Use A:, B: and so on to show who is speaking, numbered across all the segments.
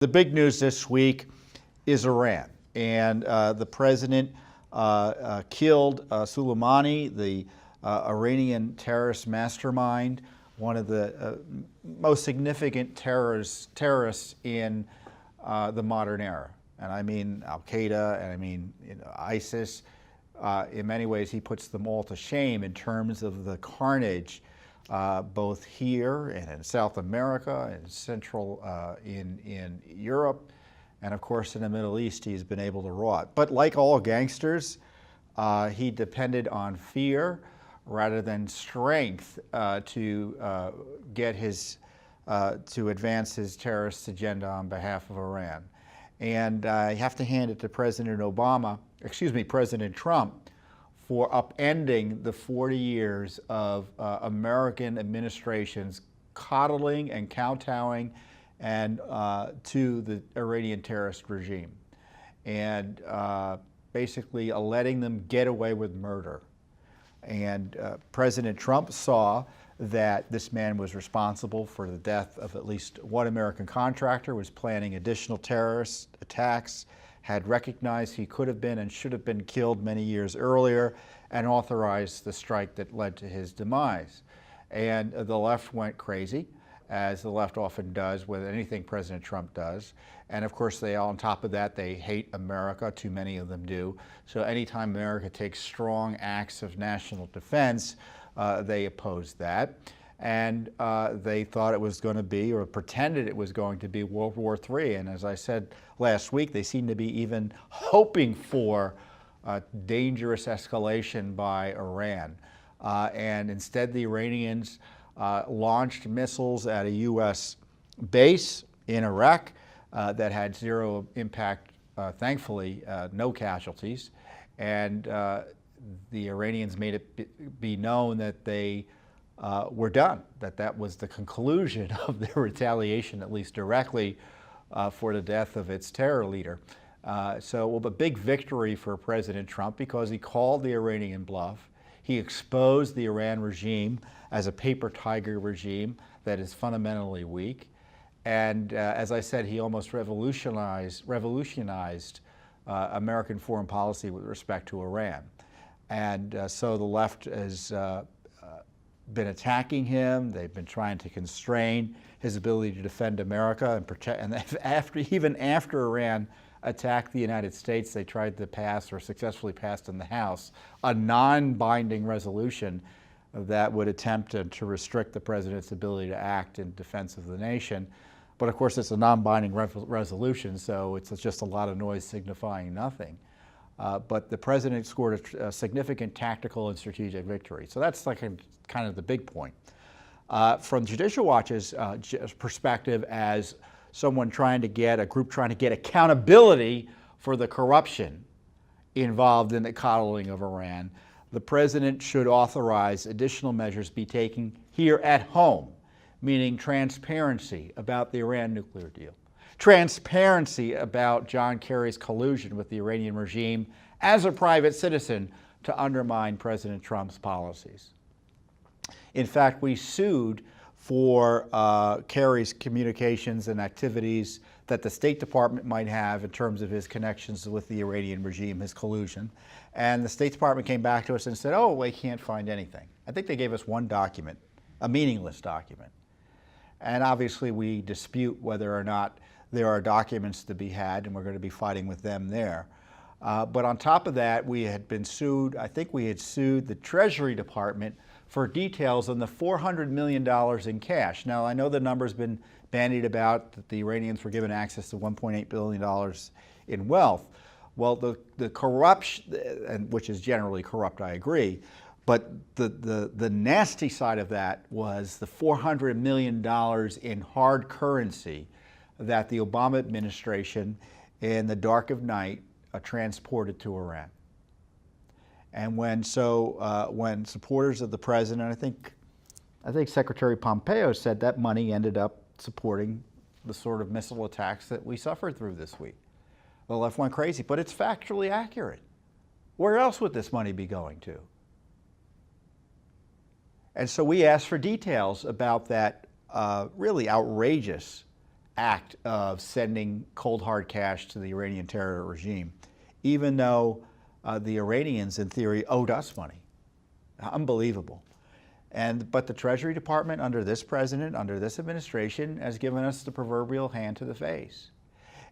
A: The big news this week is Iran, and the president killed Soleimani, the Iranian terrorist mastermind, one of the most significant terrorists in the modern era. And I mean Al-Qaeda, and I mean ISIS. In many ways, he puts them all to shame in terms of the carnage, both here and in South America and Central in Europe, and of course in the Middle East he's been able to wrought. But like all gangsters, he depended on fear rather than strength to get to advance his terrorist agenda on behalf of Iran. And I have to hand it to President Trump for upending the 40 years of American administrations coddling and kowtowing and to the Iranian terrorist regime, and basically letting them get away with murder. And President Trump saw that this man was responsible for the death of at least one American contractor, was planning additional terrorist attacks, had recognized he could have been and should have been killed many years earlier, and authorized the strike that led to his demise. And the left went crazy, as the left often does with anything President Trump does. And of course, on top of that, they hate America, too many of them do. So anytime America takes strong acts of national defense, they oppose that. And they thought it was going to be, or pretended it was going to be, World War III. And as I said last week, they seem to be even hoping for dangerous escalation by Iran. And instead, the Iranians launched missiles at a U.S. base in Iraq that had zero impact, thankfully, no casualties. And the Iranians made it be known that they were done, that was the conclusion of their retaliation, at least directly, for the death of its terror leader. So a big victory for President Trump, because he called the Iranian bluff. He exposed the Iran regime as a paper tiger regime that is fundamentally weak. And as I said, he almost revolutionized American foreign policy with respect to Iran. And so the left has been attacking him. They've been trying to constrain his ability to defend America and protect. And even after Iran attacked the United States, they tried to pass, or successfully passed in the House, a non-binding resolution that would attempt to restrict the president's ability to act in defense of the nation. But of course, it's a non-binding resolution, so it's just a lot of noise signifying nothing. But the president scored a significant tactical and strategic victory. So that's like kind of the big point. From Judicial Watch's perspective, as someone trying to get, a group trying to get accountability for the corruption involved in the coddling of Iran, the president should authorize additional measures be taken here at home, meaning transparency about the Iran nuclear deal, transparency about John Kerry's collusion with the Iranian regime as a private citizen to undermine President Trump's policies. In fact, we sued for Kerry's communications and activities that the State Department might have in terms of his connections with the Iranian regime, his collusion. And the State Department came back to us and said, oh, we can't find anything. I think they gave us one document, a meaningless document. And obviously we dispute whether or not there are documents to be had, and we're going to be fighting with them there. But on top of that, we had been sued, I think we had sued the Treasury Department for details on the $400 million in cash. Now, I know the number's been bandied about that the Iranians were given access to $1.8 billion in wealth. Well, the corruption, and which is generally corrupt, I agree, but the nasty side of that was the $400 million in hard currency that the Obama administration, in the dark of night, transported to Iran. And when supporters of the president, I think Secretary Pompeo said that money ended up supporting the sort of missile attacks that we suffered through this week. The left went crazy, but it's factually accurate. Where else would this money be going to? And so we asked for details about that really outrageous act of sending cold hard cash to the Iranian terror regime, even though the Iranians, in theory, owed us money. Unbelievable. But the Treasury Department, under this president, under this administration, has given us the proverbial hand to the face.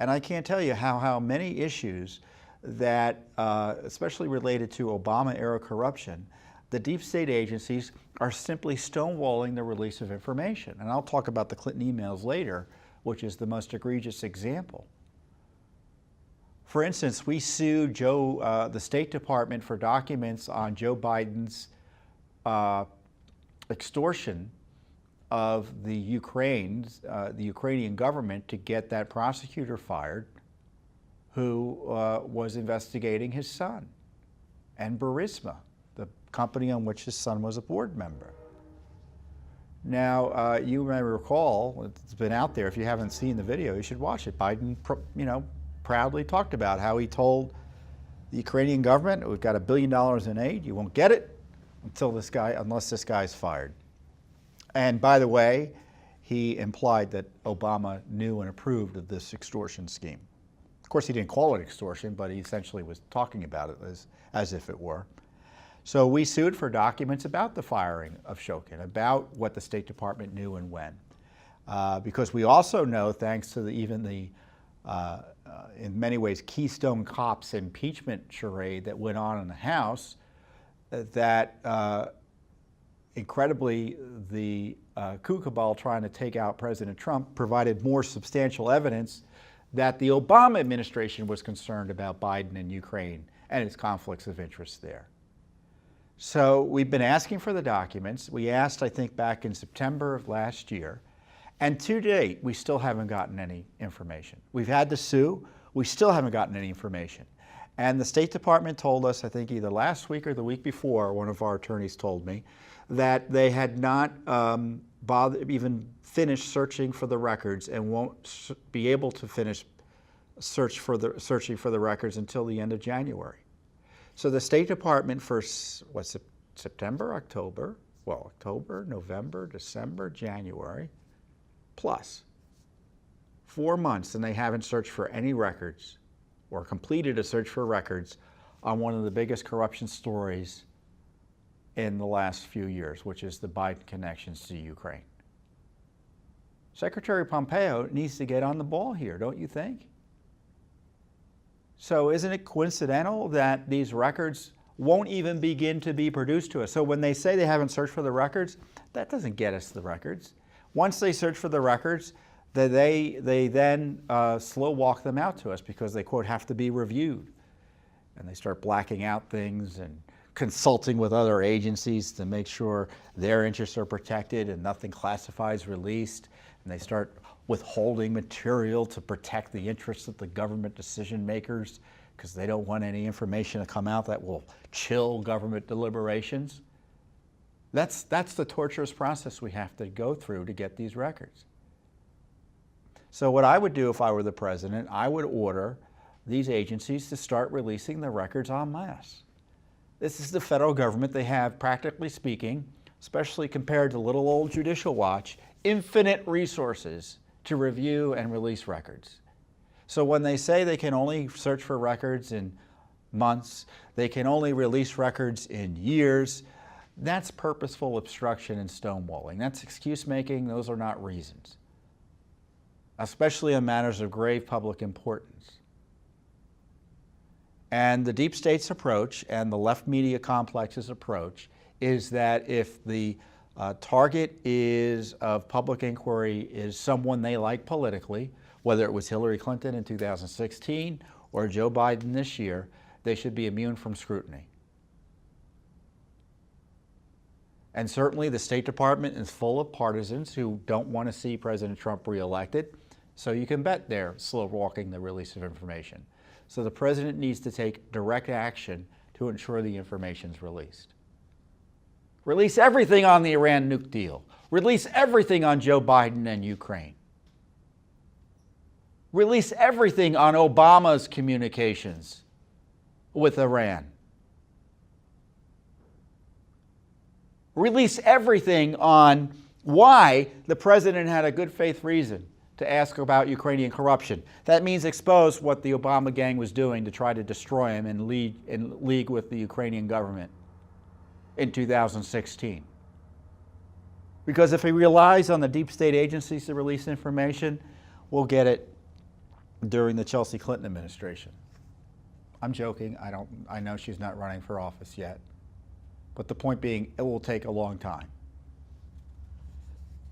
A: And I can't tell you how many issues that, especially related to Obama-era corruption, the deep state agencies are simply stonewalling the release of information. And I'll talk about the Clinton emails later, which is the most egregious example. For instance, we sued the State Department for documents on Joe Biden's extortion of the Ukrainian government to get that prosecutor fired who was investigating his son and Burisma, the company on which his son was a board member. Now, you may recall, it's been out there, if you haven't seen the video, you should watch it. Biden, proudly talked about how he told the Ukrainian government, we've got $1 billion in aid, you won't get it unless this guy's fired. And by the way, he implied that Obama knew and approved of this extortion scheme. Of course, he didn't call it extortion, but he essentially was talking about it as if it were. So we sued for documents about the firing of Shokin, about what the State Department knew and when. Because we also know, thanks to even the in many ways, Keystone Cops impeachment charade that went on in the House, that incredibly the coup cabal trying to take out President Trump provided more substantial evidence that the Obama administration was concerned about Biden and Ukraine and its conflicts of interest there. So we've been asking for the documents. We asked, I think, back in September of last year. And to date, we still haven't gotten any information. We've had to sue. We still haven't gotten any information. And the State Department told us, I think either last week or the week before, one of our attorneys told me, that they had not even finished searching for the records and won't be able to finish searching for the records until the end of January. So the State Department for, September, October, November, December, January, plus 4 months, and they haven't searched for any records or completed a search for records on one of the biggest corruption stories in the last few years, which is the Biden connections to Ukraine. Secretary Pompeo needs to get on the ball here, don't you think? So isn't it coincidental that these records won't even begin to be produced to us? So when they say they haven't searched for the records, that doesn't get us the records. Once they search for the records, they then slow walk them out to us because they, quote, have to be reviewed. And they start blacking out things and consulting with other agencies to make sure their interests are protected and nothing classified is released. And they start withholding material to protect the interests of the government decision makers because they don't want any information to come out that will chill government deliberations. That's the torturous process we have to go through to get these records. So what I would do if I were the president, I would order these agencies to start releasing the records en masse. This is the federal government. They have, practically speaking, especially compared to little old Judicial Watch, infinite resources to review and release records. So when they say they can only search for records in months, they can only release records in years, that's purposeful obstruction and stonewalling. That's excuse making. Those are not reasons, especially on matters of grave public importance. And the deep state's approach and the left media complex's approach is that if the target of public inquiry is someone they like politically, whether it was Hillary Clinton in 2016 or Joe Biden this year, they should be immune from scrutiny. And certainly the State Department is full of partisans who don't want to see President Trump reelected, so you can bet they're slow walking the release of information. So the president needs to take direct action to ensure the information is released. Release everything on the Iran nuke deal. Release everything on Joe Biden and Ukraine. Release everything on Obama's communications with Iran. Release everything on why the president had a good faith reason to ask about Ukrainian corruption. That means expose what the Obama gang was doing to try to destroy him in league with the Ukrainian government in 2016. Because if he relies on the deep state agencies to release information, we'll get it during the Chelsea Clinton administration. I'm joking. I know she's not running for office yet. But the point being, it will take a long time.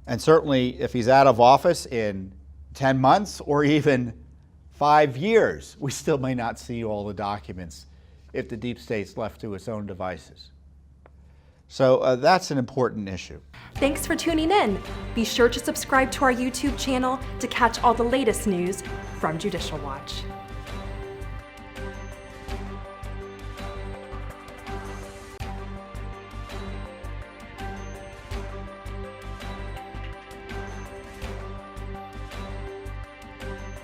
A: And certainly, if he's out of office in 10 months or even 5 years, we still may not see all the documents if the deep state's left to its own devices. So that's an important issue.
B: Thanks for tuning in. Be sure to subscribe to our YouTube channel to catch all the latest news from Judicial Watch.